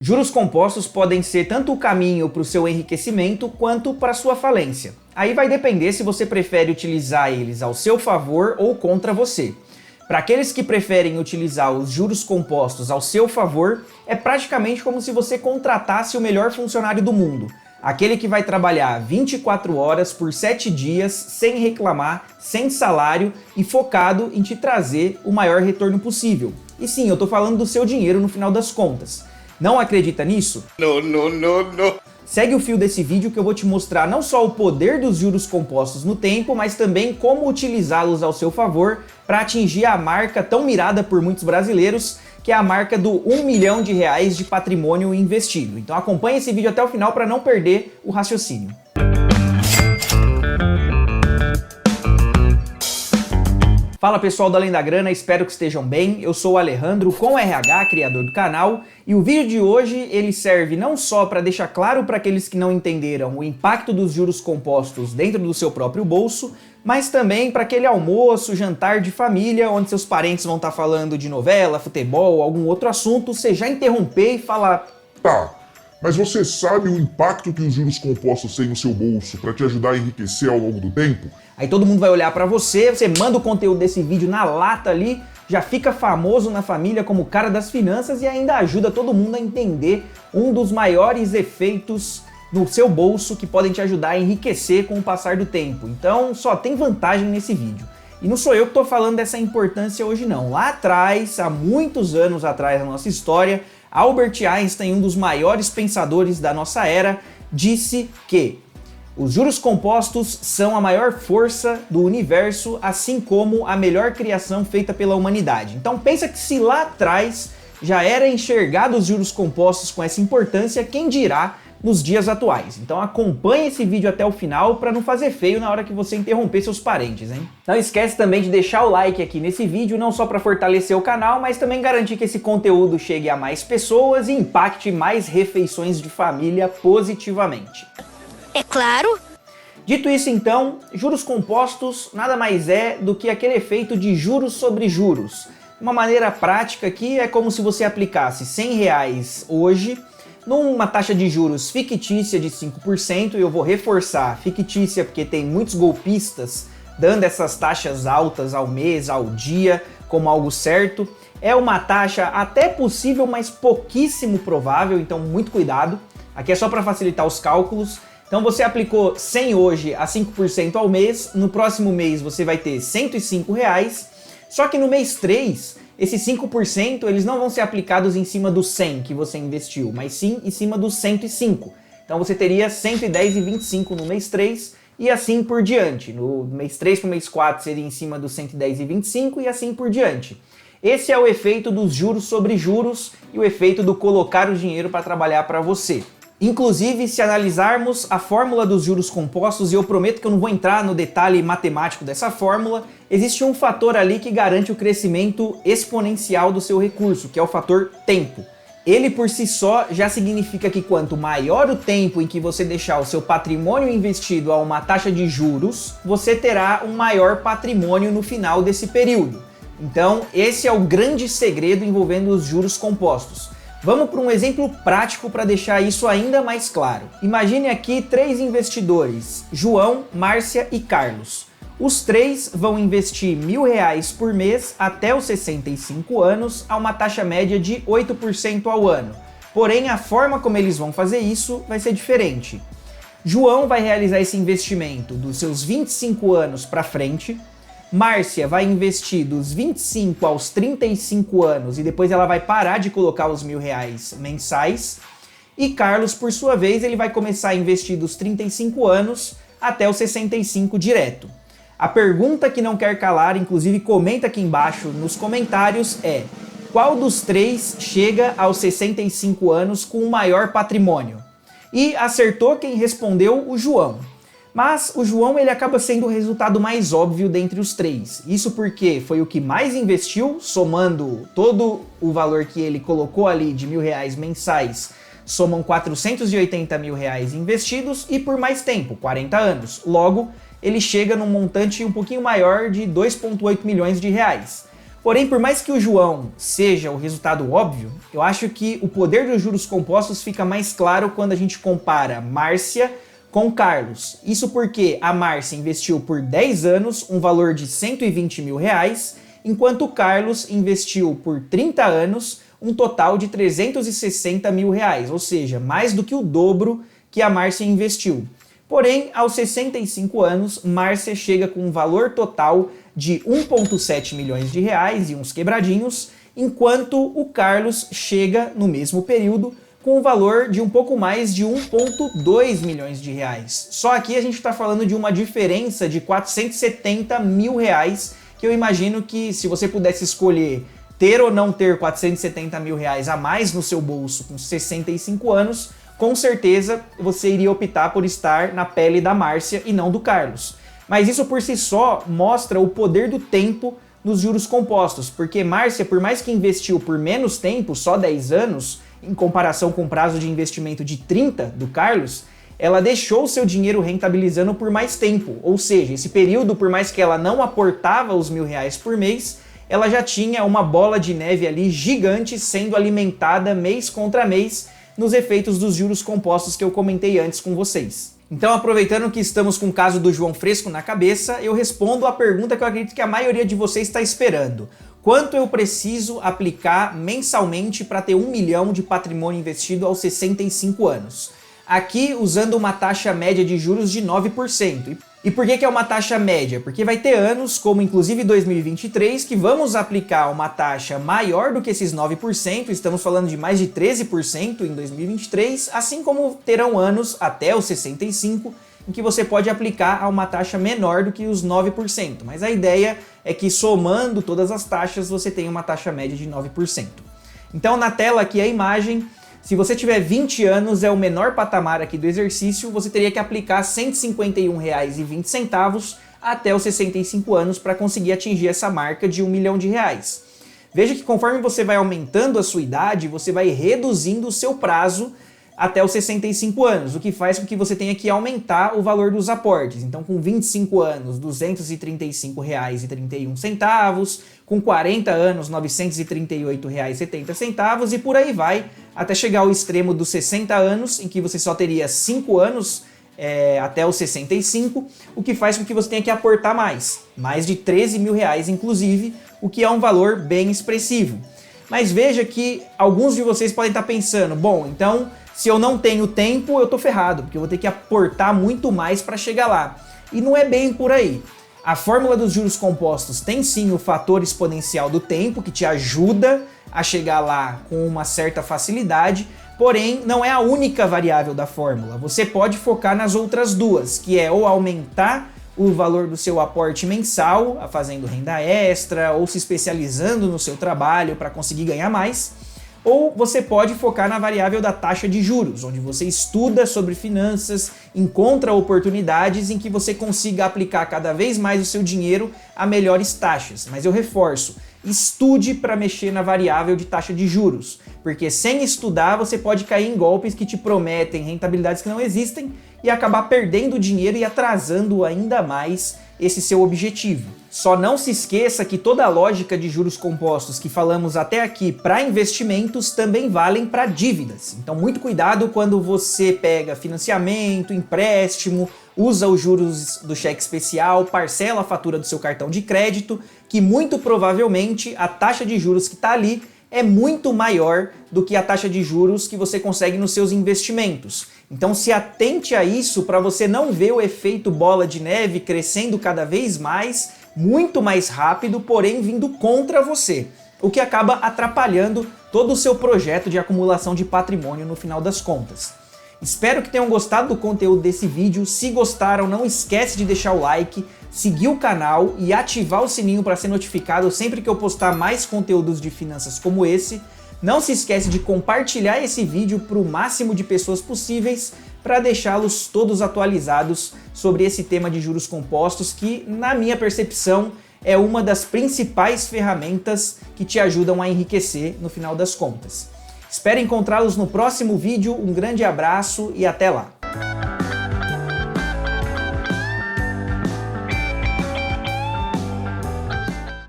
Juros compostos podem ser tanto o caminho para o seu enriquecimento quanto para a sua falência. Aí vai depender se você prefere utilizar eles ao seu favor ou contra você. Para aqueles que preferem utilizar os juros compostos ao seu favor, é praticamente como se você contratasse o melhor funcionário do mundo. Aquele que vai trabalhar 24 horas por 7 dias, sem reclamar, sem salário e focado em te trazer o maior retorno possível. E sim, eu tô falando do seu dinheiro no final das contas. Não acredita nisso? Não. Segue o fio desse vídeo que eu vou te mostrar não só o poder dos juros compostos no tempo, mas também como utilizá-los ao seu favor para atingir a marca tão mirada por muitos brasileiros, que é a marca do R$1 milhão de patrimônio investido. Então acompanhe esse vídeo até o final para não perder o raciocínio. Fala pessoal do Além da Grana, espero que estejam bem. Eu sou o Alejandro com RH, criador do canal, e o vídeo de hoje ele serve não só para deixar claro para aqueles que não entenderam o impacto dos juros compostos dentro do seu próprio bolso, mas também para aquele almoço, jantar de família, onde seus parentes vão estar falando de novela, futebol, algum outro assunto, você já interromper e falar: Tá, mas você sabe o impacto que os juros compostos têm no seu bolso para te ajudar a enriquecer ao longo do tempo? Aí todo mundo vai olhar pra você, você manda o conteúdo desse vídeo na lata ali, já fica famoso na família como o cara das finanças e ainda ajuda todo mundo a entender um dos maiores efeitos no seu bolso que podem te ajudar a enriquecer com o passar do tempo. Então só tem vantagem nesse vídeo. E não sou eu que tô falando dessa importância hoje não. Lá atrás, há muitos anos atrás na nossa história, Albert Einstein, um dos maiores pensadores da nossa era, disse que os juros compostos são a maior força do universo, assim como a melhor criação feita pela humanidade. Então pensa que se lá atrás já era enxergado os juros compostos com essa importância, quem dirá nos dias atuais. Então acompanhe esse vídeo até o final para não fazer feio na hora que você interromper seus parentes, hein? Não esquece também de deixar o like aqui nesse vídeo, não só para fortalecer o canal, mas também garantir que esse conteúdo chegue a mais pessoas e impacte mais refeições de família positivamente. É claro. Dito isso então, juros compostos nada mais é do que aquele efeito de juros sobre juros. Uma maneira prática aqui é como se você aplicasse R$100 hoje numa taxa de juros fictícia de 5%, e eu vou reforçar fictícia porque tem muitos golpistas dando essas taxas altas ao mês, ao dia, como algo certo. É uma taxa até possível, mas pouquíssimo provável, então muito cuidado. Aqui é só para facilitar os cálculos. Então você aplicou 100 hoje a 5% ao mês, no próximo mês você vai ter R$105, só que no mês 3, esses 5% eles não vão ser aplicados em cima do 100 que você investiu, mas sim em cima dos 105. Então você teria 110,25 no mês 3 e assim por diante. No mês 3 para o mês 4 seria em cima dos 110,25 e assim por diante. Esse é o efeito dos juros sobre juros e o efeito do colocar o dinheiro para trabalhar para você. Inclusive, se analisarmos a fórmula dos juros compostos, e eu prometo que eu não vou entrar no detalhe matemático dessa fórmula, existe um fator ali que garante o crescimento exponencial do seu recurso, que é o fator tempo. Ele por si só já significa que quanto maior o tempo em que você deixar o seu patrimônio investido a uma taxa de juros, você terá um maior patrimônio no final desse período. Então, esse é o grande segredo envolvendo os juros compostos. Vamos para um exemplo prático para deixar isso ainda mais claro. Imagine aqui 3 investidores, João, Márcia e Carlos. Os 3 vão investir R$1.000 por mês até os 65 anos a uma taxa média de 8% ao ano. Porém, a forma como eles vão fazer isso vai ser diferente. João vai realizar esse investimento dos seus 25 anos para frente, Márcia vai investir dos 25 aos 35 anos e depois ela vai parar de colocar os R$1.000 mensais. E Carlos, por sua vez, ele vai começar a investir dos 35 anos até os 65 direto. A pergunta que não quer calar, inclusive comenta aqui embaixo nos comentários, é: qual dos 3 chega aos 65 anos com o maior patrimônio? E acertou quem respondeu: o João. Mas o João ele acaba sendo o resultado mais óbvio dentre os 3. Isso porque foi o que mais investiu, somando todo o valor que ele colocou ali de R$1.000 mensais, somam R$480 mil investidos e por mais tempo, 40 anos. Logo, ele chega num montante um pouquinho maior de 2,8 milhões de reais. Porém, por mais que o João seja o resultado óbvio, eu acho que o poder dos juros compostos fica mais claro quando a gente compara Márcia com Carlos. Isso porque a Márcia investiu por 10 anos um valor de R$120 mil, enquanto o Carlos investiu por 30 anos um total de R$360 mil, ou seja, mais do que o dobro que a Márcia investiu. Porém, aos 65 anos, Márcia chega com um valor total de R$1,7 milhões e uns quebradinhos, enquanto o Carlos chega no mesmo período com um valor de um pouco mais de R$1,2 milhões. Só aqui a gente está falando de uma diferença de R$470 mil, que eu imagino que se você pudesse escolher ter ou não ter R$470 mil a mais no seu bolso com 65 anos, com certeza você iria optar por estar na pele da Márcia e não do Carlos. Mas isso por si só mostra o poder do tempo nos juros compostos, porque Márcia, por mais que investiu por menos tempo, só 10 anos, em comparação com o prazo de investimento de 30 do Carlos, ela deixou o seu dinheiro rentabilizando por mais tempo. Ou seja, esse período, por mais que ela não aportava os R$1.000 por mês, ela já tinha uma bola de neve ali gigante sendo alimentada mês contra mês nos efeitos dos juros compostos que eu comentei antes com vocês. Então, aproveitando que estamos com o caso do João fresco na cabeça, eu respondo a pergunta que eu acredito que a maioria de vocês está esperando. Quanto eu preciso aplicar mensalmente para ter 1 milhão de patrimônio investido aos 65 anos? Aqui usando uma taxa média de juros de 9%. E por que é uma taxa média? Porque vai ter anos, como inclusive 2023, que vamos aplicar uma taxa maior do que esses 9%, estamos falando de mais de 13% em 2023, assim como terão anos até os 65, em que você pode aplicar a uma taxa menor do que os 9%. Mas a ideia é que somando todas as taxas, você tenha uma taxa média de 9%. Então na tela aqui a imagem. Se você tiver 20 anos, é o menor patamar aqui do exercício, você teria que aplicar R$ 151,20 até os 65 anos para conseguir atingir essa marca de R$1 milhão. Veja que conforme você vai aumentando a sua idade, você vai reduzindo o seu prazo até os 65 anos, o que faz com que você tenha que aumentar o valor dos aportes. Então, com 25 anos, R$ 235,31, com 40 anos, R$ 938,70 e por aí vai, até chegar ao extremo dos 60 anos, em que você só teria 5 anos até os 65, o que faz com que você tenha que aportar mais de R$13 mil inclusive, o que é um valor bem expressivo. Mas veja que alguns de vocês podem estar pensando, bom, então se eu não tenho tempo, eu tô ferrado, porque eu vou ter que aportar muito mais para chegar lá. E não é bem por aí. A fórmula dos juros compostos tem sim o fator exponencial do tempo, que te ajuda a chegar lá com uma certa facilidade, porém não é a única variável da fórmula. Você pode focar nas outras duas, que é ou aumentar o valor do seu aporte mensal, fazendo renda extra, ou se especializando no seu trabalho para conseguir ganhar mais, ou você pode focar na variável da taxa de juros, onde você estuda sobre finanças, encontra oportunidades em que você consiga aplicar cada vez mais o seu dinheiro a melhores taxas. Mas eu reforço, estude para mexer na variável de taxa de juros, porque sem estudar você pode cair em golpes que te prometem rentabilidades que não existem e acabar perdendo dinheiro e atrasando ainda mais esse seu objetivo. Só não se esqueça que toda a lógica de juros compostos que falamos até aqui para investimentos também valem para dívidas. Então muito cuidado quando você pega financiamento, empréstimo, usa os juros do cheque especial, parcela a fatura do seu cartão de crédito, que muito provavelmente a taxa de juros que está ali é muito maior do que a taxa de juros que você consegue nos seus investimentos. Então se atente a isso para você não ver o efeito bola de neve crescendo cada vez mais, muito mais rápido, porém vindo contra você, o que acaba atrapalhando todo o seu projeto de acumulação de patrimônio no final das contas. Espero que tenham gostado do conteúdo desse vídeo. Se gostaram, não esquece de deixar o like, seguir o canal e ativar o sininho para ser notificado sempre que eu postar mais conteúdos de finanças como esse. Não se esquece de compartilhar esse vídeo para o máximo de pessoas possíveis para deixá-los todos atualizados sobre esse tema de juros compostos que, na minha percepção, é uma das principais ferramentas que te ajudam a enriquecer no final das contas. Espero encontrá-los no próximo vídeo, um grande abraço e até lá!